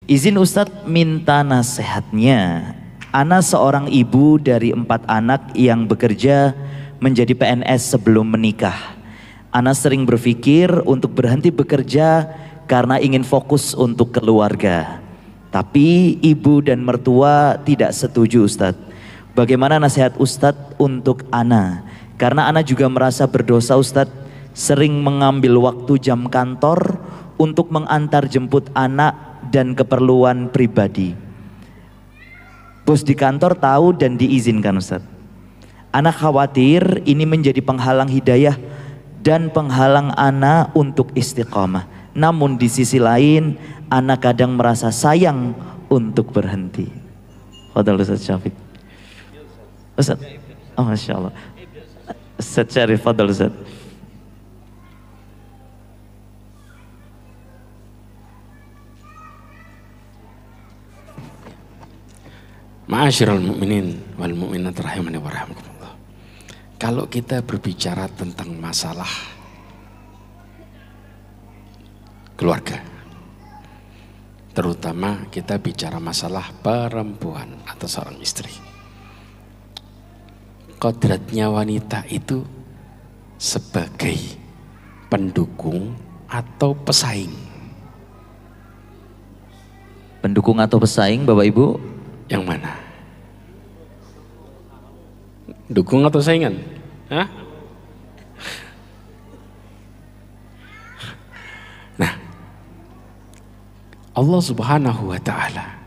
Izin Ustadz minta nasihatnya. Ana seorang ibu dari 4 anak yang bekerja menjadi PNS sebelum menikah. Ana sering berpikir untuk berhenti bekerja karena ingin fokus untuk keluarga. Tapi ibu dan mertua tidak setuju Ustadz. Bagaimana nasihat Ustadz untuk Ana? Karena Ana juga merasa berdosa Ustadz, sering mengambil waktu jam kantor untuk mengantar jemput anak dan keperluan pribadi. Bos di kantor tahu dan diizinkan Ustaz. Anak khawatir ini menjadi penghalang hidayah dan penghalang anak untuk istiqamah. Namun di sisi lain anak kadang merasa sayang untuk berhenti. Fadal Ustaz Syafiq. Ustaz, oh Masya Allah. Ustaz Syarif, fadal Ustaz. Ma'asyiral mu'minin wal mu'minat rahimani wa rahimakumullah. Kalau kita berbicara tentang masalah keluarga, terutama kita bicara masalah perempuan atau seorang istri, kodratnya wanita itu sebagai pendukung atau pesaing. Pendukung atau pesaing Bapak Ibu? Yang mana? Dukung atau saingan? Hah? Nah, Allah Subhanahu wa Ta'ala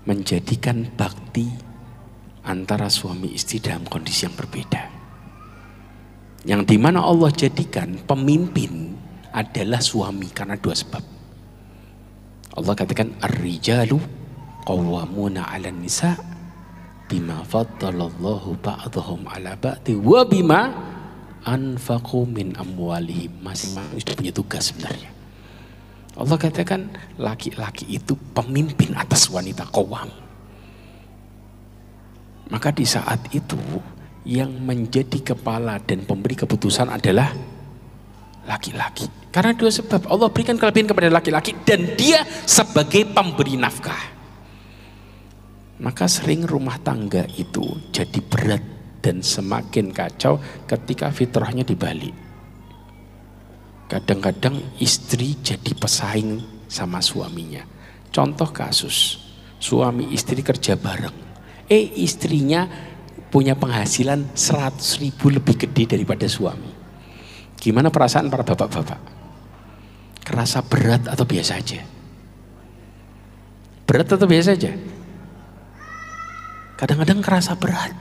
menjadikan bakti antara suami istri dalam kondisi yang berbeda. Yang dimana Allah jadikan pemimpin adalah suami karena 2 sebab. Allah katakan ar-rijalu qawwamuna 'alan nisa bima faddalallahu ba'dahum 'ala ba'di wa bima anfaqu min amwalihim. Masing-masing sudah punya tugas sebenarnya. Allah katakan laki-laki itu pemimpin atas wanita, qawwam. Maka di saat itu yang menjadi kepala dan pemberi keputusan adalah laki-laki. Karena 2 sebab. Allah berikan kelebihan kepada laki-laki dan dia sebagai pemberi nafkah. Maka sering rumah tangga itu jadi berat dan semakin kacau ketika fitrahnya dibalik. Kadang-kadang istri jadi pesaing sama suaminya. Contoh kasus, suami istri kerja bareng. Istrinya punya penghasilan 100.000 lebih gede daripada suami. Gimana perasaan para bapak-bapak? Kerasa berat atau biasa aja? Berat atau biasa aja? Kadang-kadang kerasa berat.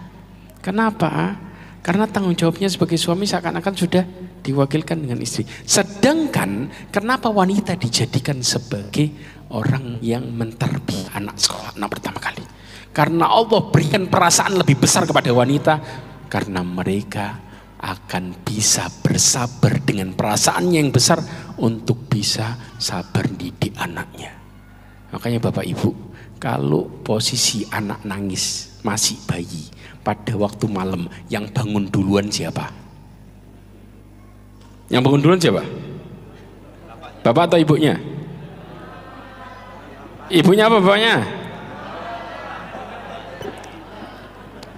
Kenapa? Karena tanggung jawabnya sebagai suami seakan-akan sudah diwakilkan dengan istri. Sedangkan kenapa wanita dijadikan sebagai orang yang menterbiah anak sekolah, anak pertama kali? Karena Allah berikan perasaan lebih besar kepada wanita. Karena mereka akan bisa bersabar dengan perasaan yang besar untuk bisa sabar didik anaknya. Makanya Bapak Ibu, kalau posisi anak nangis masih bayi pada waktu malam, yang bangun duluan siapa? Yang bangun duluan siapa? Bapak atau ibunya? Ibunya apa bapaknya?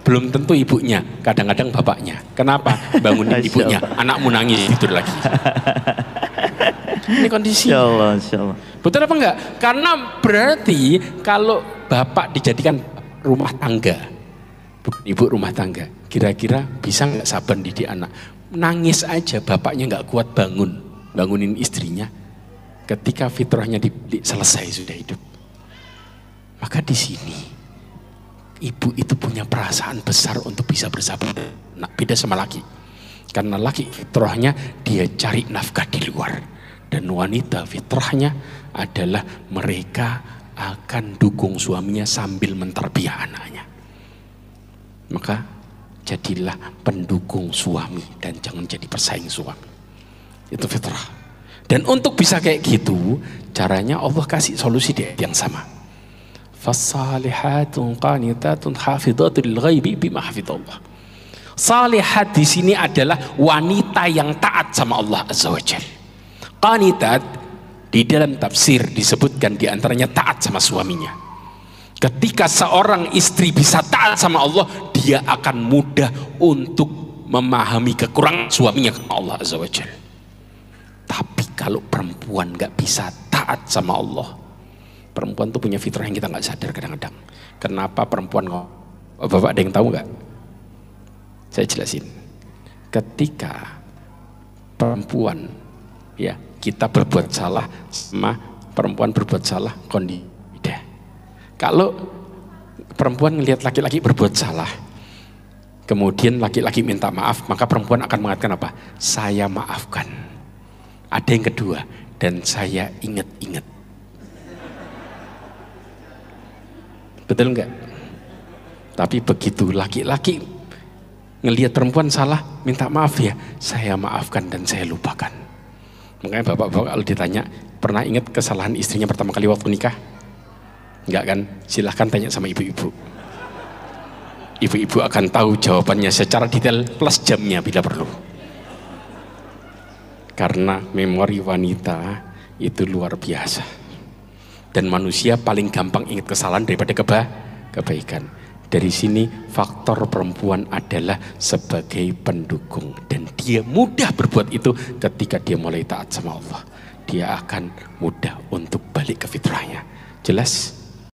Belum tentu ibunya, kadang-kadang bapaknya. Kenapa? Bangunin ibunya, anakmu nangis, tidur lagi. Ini kondisi. Insya Allah, insya Allah. Betul apa enggak? Karena berarti kalau bapak dijadikan rumah tangga, bukan ibu rumah tangga, kira-kira bisa nggak sabar didik anak? Nangis aja bapaknya nggak kuat bangunin istrinya. Ketika fitrahnya selesai sudah hidup. Maka di sini ibu itu punya perasaan besar untuk bisa bersabar. Nah, beda sama laki. Karena laki fitrahnya dia cari nafkah di luar. Dan wanita fitrahnya adalah mereka akan dukung suaminya sambil menterbiah anaknya. Maka jadilah pendukung suami dan jangan jadi pesaing suami. Itu fitrah. Dan untuk bisa kayak gitu, caranya Allah kasih solusi di ayat yang sama. Fasalihatun qanitatun hafidhatul lil ghaibi bima hafidhallah. Salihat di sini adalah wanita yang taat sama Allah Azza wa Jalla. Qanitat Di dalam tafsir disebutkan diantaranya taat sama suaminya. Ketika seorang istri bisa taat sama Allah, dia akan mudah untuk memahami kekurangan suaminya ke Allah Azza wa Jalla. Tapi kalau perempuan nggak bisa taat sama Allah, perempuan tuh punya fitrah yang kita nggak sadar kadang-kadang. Kenapa perempuan Bapak ada yang tahu nggak? Saya jelasin. Ketika perempuan, ya kita berbuat salah sama perempuan berbuat salah, kondisi beda. Kalau perempuan ngelihat laki-laki berbuat salah, kemudian laki-laki minta maaf, maka perempuan akan mengatakan apa? Saya maafkan. Ada yang kedua, dan saya ingat-ingat. Betul nggak? Tapi begitu laki-laki ngelihat perempuan salah, minta maaf ya, saya maafkan dan saya lupakan. Makanya bapak-bapak kalau ditanya, pernah ingat kesalahan istrinya pertama kali waktu nikah? Enggak kan? Silahkan tanya sama ibu-ibu. Ibu-ibu akan tahu jawabannya secara detail plus jamnya bila perlu. Karena memori wanita itu luar biasa. Dan manusia paling gampang ingat kesalahan daripada kebaikan. Dari sini faktor perempuan adalah sebagai pendukung. Dan dia mudah berbuat itu ketika dia mulai taat sama Allah. Dia akan mudah untuk balik ke fitrahnya. Jelas?